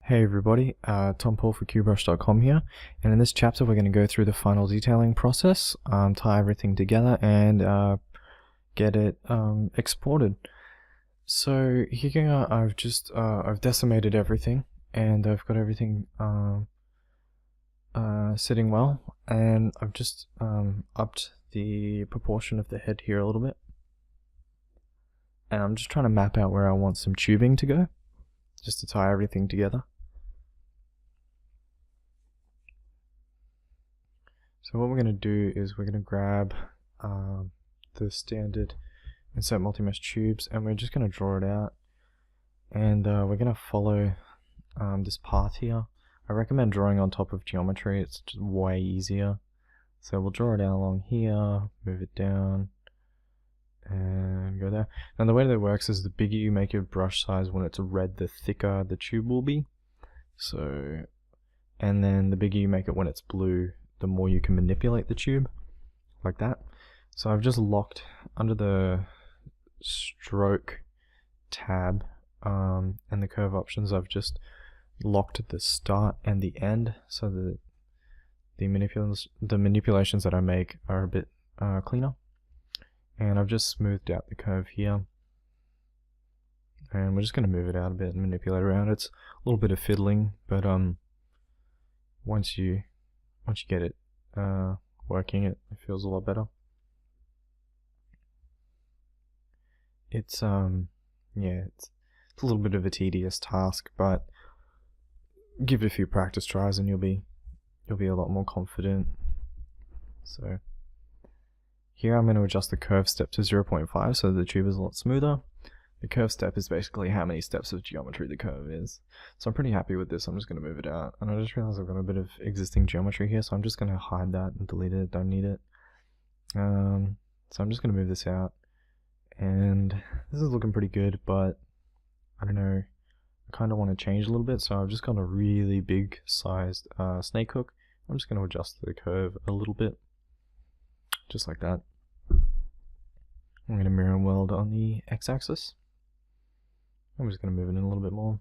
Hey everybody, Tom Paul for QBrush.com here, and in this chapter we're going to go through the final detailing process, tie everything together, and get it exported. So here I've decimated everything, and I've got everything sitting well, and I've just upped the proportion of the head here a little bit, and I'm just trying to map out where I want some tubing to go, just to tie everything together. So what we're going to do is we're going to grab the standard insert multi-mesh tubes, and we're just going to draw it out, and we're going to follow this path here. I recommend drawing on top of geometry, it's just way easier. So we'll draw it out along here, move it down, and go there. Now the way that it works is the bigger you make your brush size when it's red, the thicker the tube will be. So, and then the bigger you make it when it's blue, the more you can manipulate the tube, like that. So I've just locked under the stroke tab and the curve options, I've just locked the start and the end so that the manipulations that I make are a bit cleaner. And I've just smoothed out the curve here, and we're just going to move it out a bit and manipulate around. It's a little bit of fiddling, but once you get it working, it feels a lot better. It's it's a little bit of a tedious task, but give it a few practice tries and you'll be a lot more confident. So here I'm going to adjust the curve step to 0.5 so the tube is a lot smoother. The curve step is basically how many steps of geometry the curve is. So I'm pretty happy with this. I'm just going to move it out. And I just realized I've got a bit of existing geometry here, so I'm just going to hide that and delete it. Don't need it. So I'm just going to move this out. And this is looking pretty good, but I don't know. I kind of want to change a little bit, so I've just got a really big sized snake hook. I'm just going to adjust the curve a little bit. Just like that. I'm going to mirror and weld on the x-axis. I'm just going to move it in a little bit more.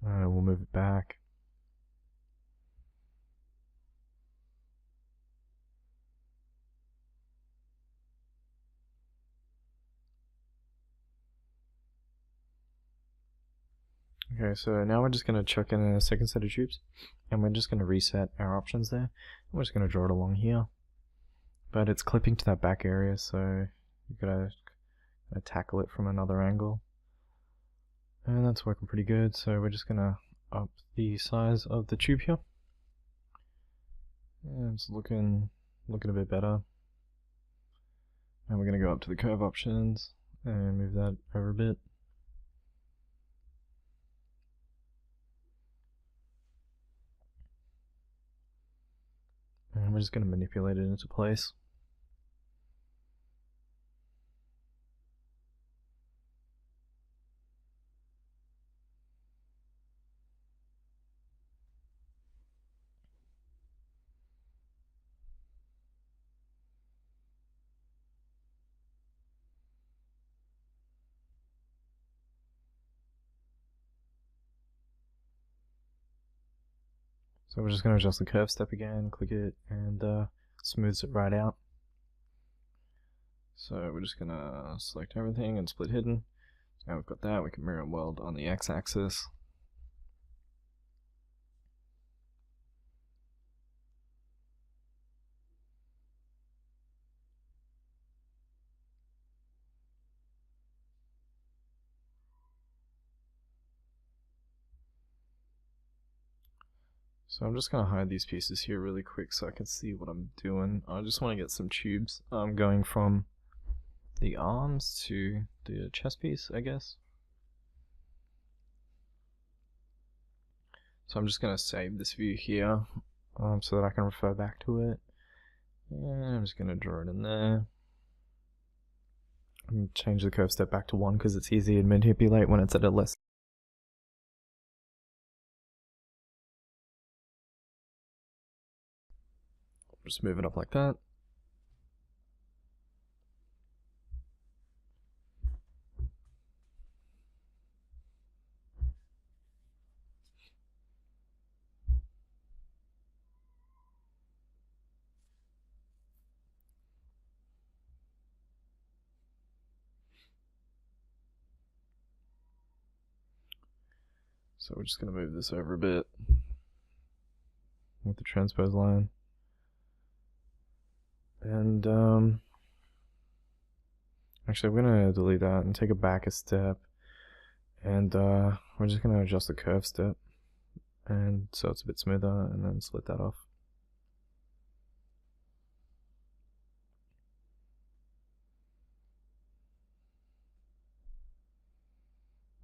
We'll move it back. Okay, so now we're just going to chuck in a second set of tubes, and we're just going to reset our options there. We're just going to draw it along here, but it's clipping to that back area, so you've got to tackle it from another angle. And that's working pretty good, so we're just going to up the size of the tube here. And it's looking a bit better. And we're going to go up to the curve options and move that over a bit. And we're just going to manipulate it into place. So we're just going to adjust the curve step again, click it, and smooths it right out. So we're just going to select everything and split hidden. So now we've got that, we can mirror and weld on the x-axis. So I'm just going to hide these pieces here really quick so I can see what I'm doing. I just want to get some tubes going from the arms to the chest piece, I guess. So I'm just going to save this view here so that I can refer back to it. And I'm just going to draw it in there. I'm going to change the curve step back to 1 because it's easy to manipulate when it's at a less. I'm just move it up like that. So we're just going to move this over a bit with the transpose line. And actually we're going to delete that and take it back a step. And we're just going to adjust the curve step, and so it's a bit smoother, and then split that off.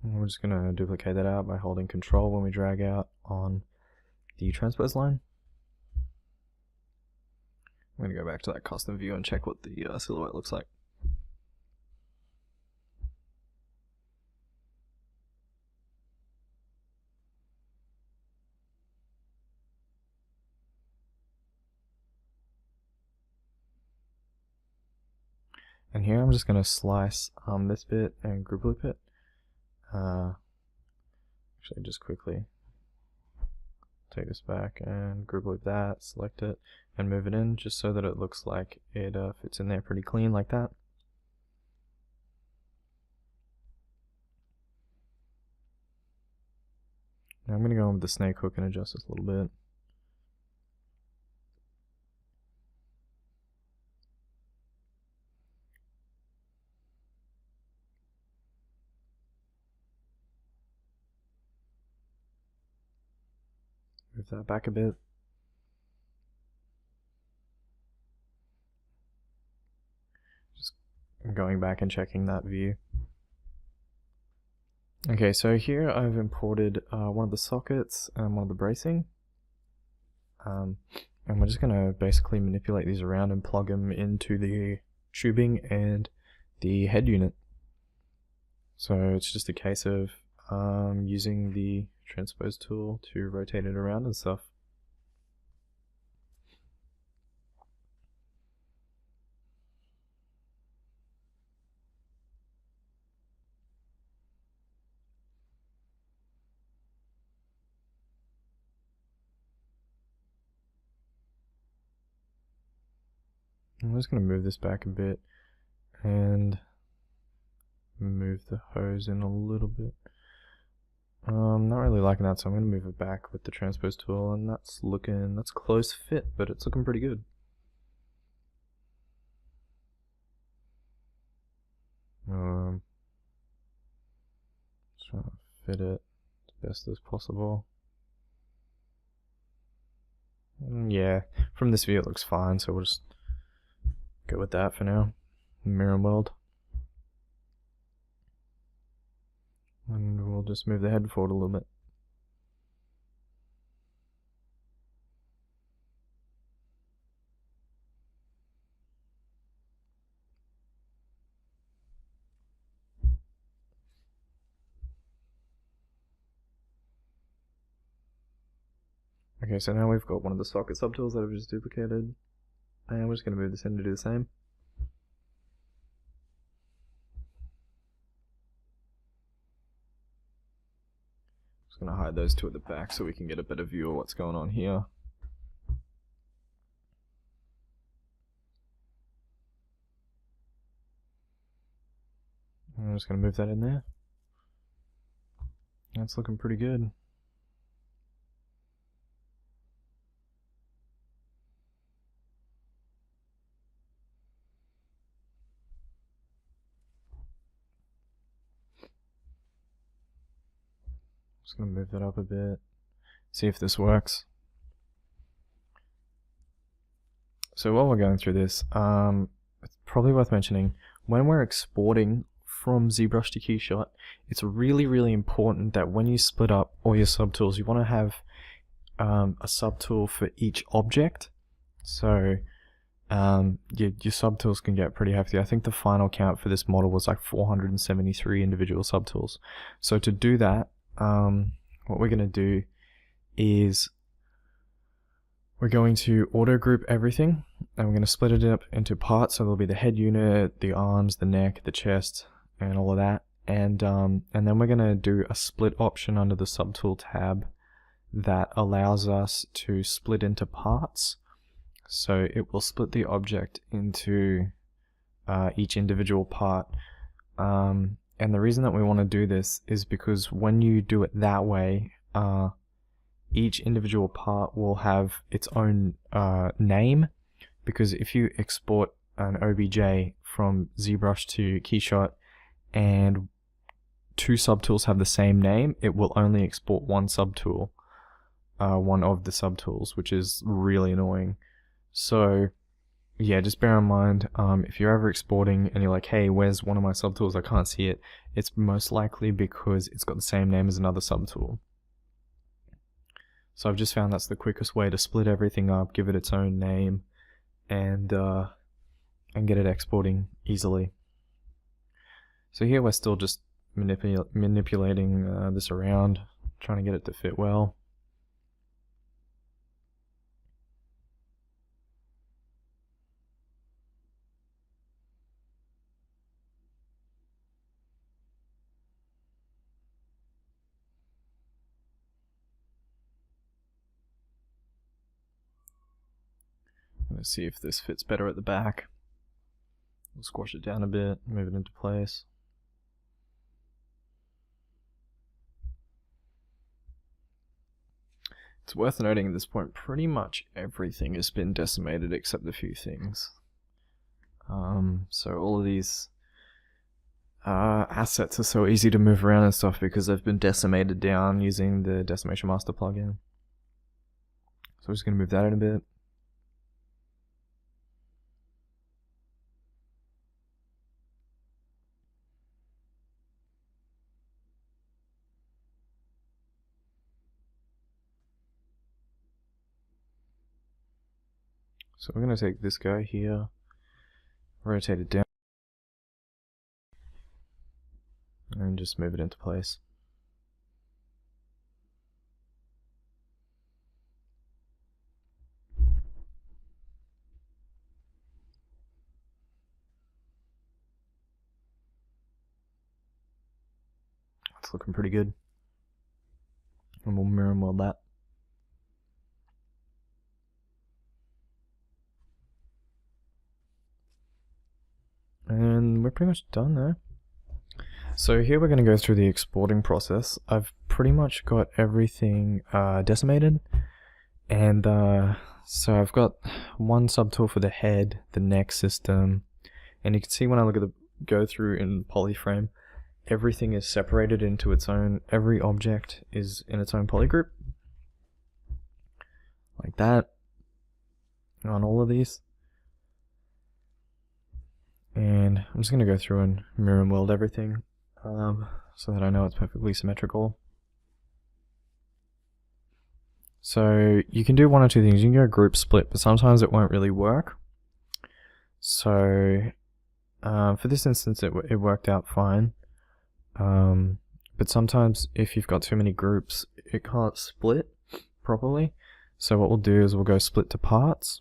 And we're just going to duplicate that out by holding Control when we drag out on the transpose line. I'm going to go back to that custom view and check what the silhouette looks like. And here I'm just going to slice this bit and group loop it. Actually, just quickly take this back and group loop that, select it, and move it in just so that it looks like it fits in there pretty clean like that. Now I'm going to go in with the snake hook and adjust this a little bit. Move that back a bit. Just going back and checking that view. Okay, so here I've imported one of the sockets and one of the bracing. And we're just going to basically manipulate these around and plug them into the tubing and the head unit. So it's just a case of using the transpose tool to rotate it around and stuff. I'm just going to move this back a bit and move the hose in a little bit. Not really liking that, so I'm going to move it back with the transpose tool, and that's close fit, but it's looking pretty good. Just trying to fit it as best as possible. Yeah, from this view it looks fine, so we'll just go with that for now. Mirror and weld. And we'll just move the head forward a little bit. Okay, so now we've got one of the socket subtools that I've just duplicated, and we're just going to move this in to do the same. Just going to hide those two at the back so we can get a better view of what's going on here. I'm just going to move that in there. That's looking pretty good. Just going to move that up a bit, see if this works. So while we're going through this, it's probably worth mentioning, when we're exporting from ZBrush to KeyShot, it's really important that when you split up all your subtools, you want to have a subtool for each object. So your subtools can get pretty hefty. I think the final count for this model was like 473 individual subtools. So to do that, what we're going to do is we're going to auto group everything, and we're going to split it up into parts. So there'll be the head unit, the arms, the neck, the chest, and all of that. And then we're going to do a split option under the subtool tab that allows us to split into parts. So it will split the object into each individual part. And the reason that we want to do this is because when you do it that way, each individual part will have its own name, because if you export an OBJ from ZBrush to Keyshot and two subtools have the same name, it will only export one subtool, one of the subtools, which is really annoying. So yeah, just bear in mind, if you're ever exporting and you're like, hey, where's one of my subtools, I can't see it, it's most likely because it's got the same name as another subtool. So I've just found that's the quickest way to split everything up, give it its own name, and get it exporting easily. So here we're still just manipulating this around, trying to get it to fit well. Let's see if this fits better at the back. We'll squash it down a bit, move it into place. It's worth noting at this point, pretty much everything has been decimated except a few things. So all of these assets are so easy to move around and stuff because they've been decimated down using the Decimation Master plugin. So we're just going to move that in a bit. So we're going to take this guy here, rotate it down, and just move it into place. It's looking pretty good. And we'll mirror and weld that. And we're pretty much done there. So here we're going to go through the exporting process. I've pretty much got everything decimated, and so I've got one subtool for the head, the neck system, and you can see when I look at the go through in Polyframe, everything is separated into its own, every object is in its own polygroup, like that, on all of these. And I'm just going to go through and mirror and weld everything so that I know it's perfectly symmetrical. So you can do one or two things. You can go group split, but sometimes it won't really work. So for this instance it worked out fine. But sometimes if you've got too many groups, it can't split properly. So what we'll do is we'll go split to parts.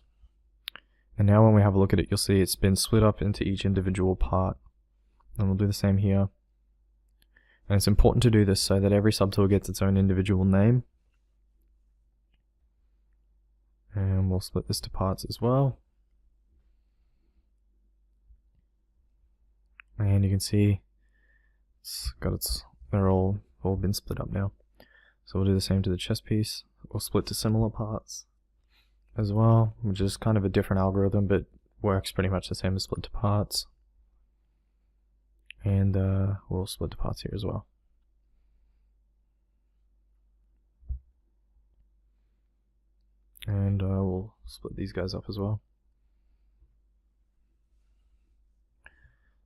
And now when we have a look at it, you'll see it's been split up into each individual part. And we'll do the same here. And it's important to do this so that every subtool gets its own individual name. And we'll split this to parts as well. And you can see they're all been split up now. So we'll do the same to the chest piece. We'll split to similar parts as well, which is kind of a different algorithm, but works pretty much the same as split to parts. And we'll split to parts here as well. And we'll split these guys up as well.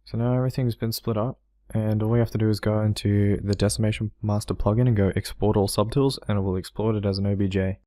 So now everything's been split up, and all we have to do is go into the Decimation Master plugin and go export all subtools, and it will export it as an OBJ.